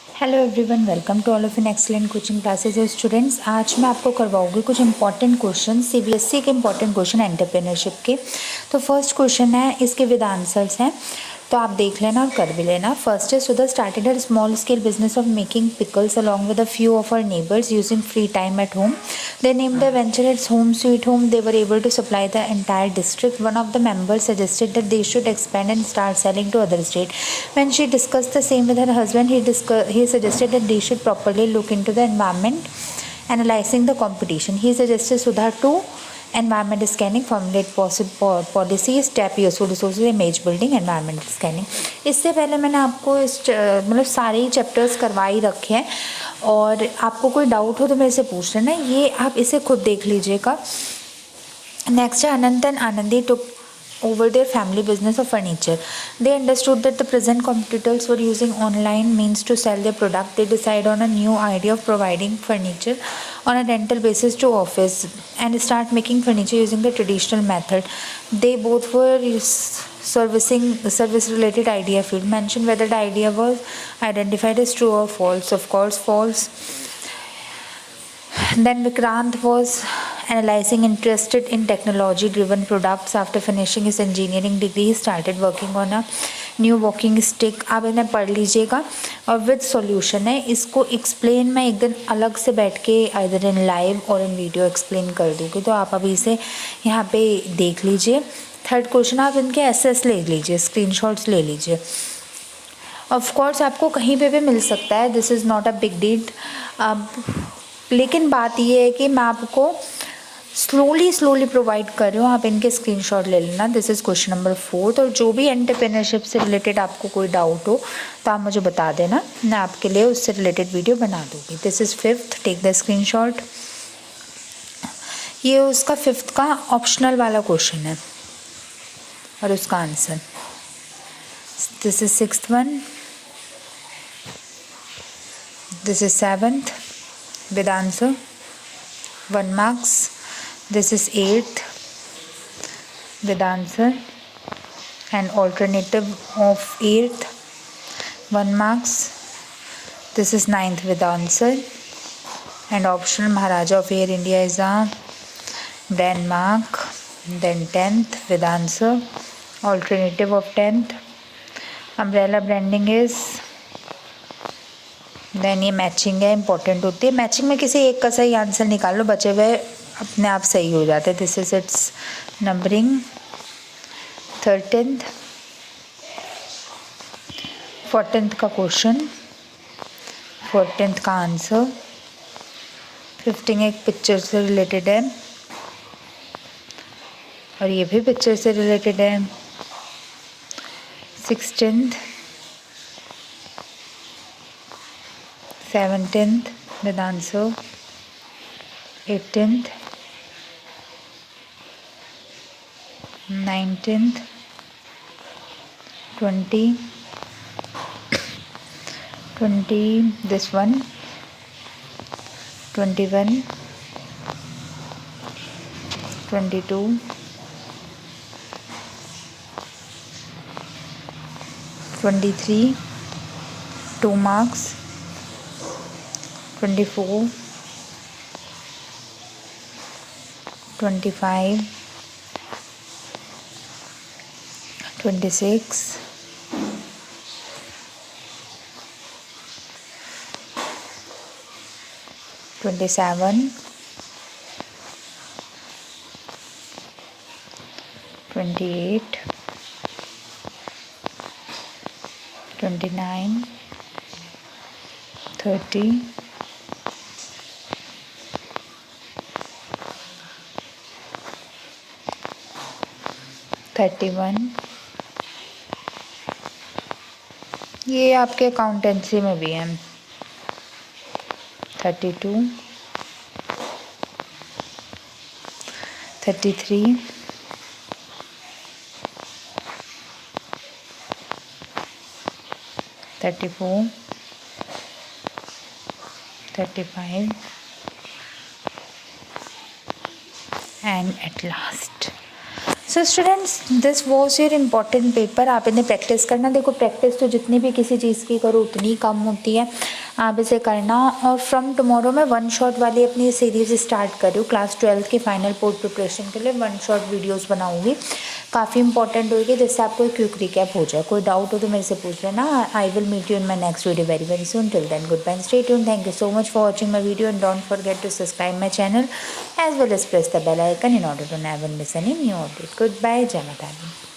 Hello everyone, welcome to all of in excellent coaching classes students. आज मैं आपको करवाऊंगी कुछ इंपॉर्टेंट क्वेश्चन, सीबीएसई के इंपॉर्टेंट क्वेश्चन एंटरप्रेन्योरशिप के। तो फर्स्ट क्वेश्चन है, इसके विद आंसर्स हैं, तो आप देख लेना और कर भी लेना। फर्स्ट है, Sudha started her small scale business of making pickles along with a few of her neighbours using free time at home. They named the venture its Home Sweet Home. They were able to supply the entire district. One of the members suggested that they should expand and start selling to other states. When she discussed the same with her husband, he suggested that they should properly look into the environment, analyzing the competition. He suggested Sudha to environment scanning, formulate possible policies, tap useful resources, image building, environment scanning. इससे पहले मैंने आपको इस मतलब सारे ही chapters करवा ही रखे हैं, और आपको कोई डाउट हो तो मेरे से पूछ लेना। ये आप इसे खुद देख लीजिएगा। नेक्स्ट है, Anant and Anandi took over their family business of furniture. They understood that the present competitors were using online means to sell their product. They decided on a new idea of providing furniture on a rental basis to office and start making furniture using the traditional method. They both were servicing service related idea field. Mention whether the idea was identified as true or false. Of course false. Then Vikrant was analyzing interested in technology driven products. After finishing his engineering degree, he started working on a new walking stick. आप इन्हें पढ़ लीजिएगा और with solution है। इसको explain मैं एक दिन अलग से बैठ के आइदर इन लाइव और इन वीडियो एक्सप्लेन कर दूँगी, तो आप अभी इसे यहाँ पे देख लीजिए। थर्ड क्वेश्चन, आप इनके एसेस ले लीजिए, स्क्रीनशॉट्स ले लीजिए। ऑफ कोर्स आपको कहीं पे भी मिल सकता है, this is not a big deal. लेकिन बात ये है कि मैं आपको स्लोली प्रोवाइड कर रही हूँ, आप इनके स्क्रीनशॉट ले लेना। This is question number 4। और जो भी एंटरप्रेन्योरशिप से रिलेटेड आपको कोई डाउट हो तो आप मुझे बता देना, मैं आपके लिए उससे रिलेटेड वीडियो बना दूँगी। This is 5th, take the screenshot. ये उसका 5th का ऑप्शनल वाला क्वेश्चन है और उसका answer. This is 6th one, this is 7th with answer, 1 marks. This is 8th with answer and alternative of 8th, 1 marks. This is 9th with answer and optional Maharaja of Air India is a brand mark. Then 10th with answer, alternative of 10th, umbrella branding is, then ये matching है, important होती है। Matching में किसी एक का सही answer निकाल लो, बचे हुए अपने आप सही हो जाते हैं। This is it's numbering. 13th, 14th का क्वेश्चन, 14th का आंसर। 15 एक पिक्चर से रिलेटेड है और ये भी पिक्चर से रिलेटेड है। 16th, 17th with answer, 18th, 19th, 20, this one, 21, 22, 23, 2 marks, 24, 25, 26, 27, 28, 29, 30, 31, ये आपके अकाउंटेंसी में भी है। 32, 33, 34, 35 and at last. So students, this was your important paper. आप इन्हें प्रैक्टिस करना। देखो, प्रैक्टिस तो जितनी भी किसी चीज़ की करो उतनी कम होती है। आप इसे करना। और फ्रॉम टुमारो मैं वन शॉट वाली अपनी सीरीज़ स्टार्ट कर रही हूँ क्लास 12 की फाइनल बोर्ड प्रिपरेशन के लिए। वन शॉट वीडियोस बनाऊंगी, काफ़ी इंपॉर्टेंट होगी, जिससे आपको एक क्विक रिकैप हो जाए। कोई डाउट हो तो मेरे से पूछ लेना। I will meet you in my next video very very soon. Till then good bye, stay tuned. Thank you so much for watching my video and don't forget to subscribe my channel as well as press the bell icon in order to never miss any new update. Goodbye, Jai Mata Di.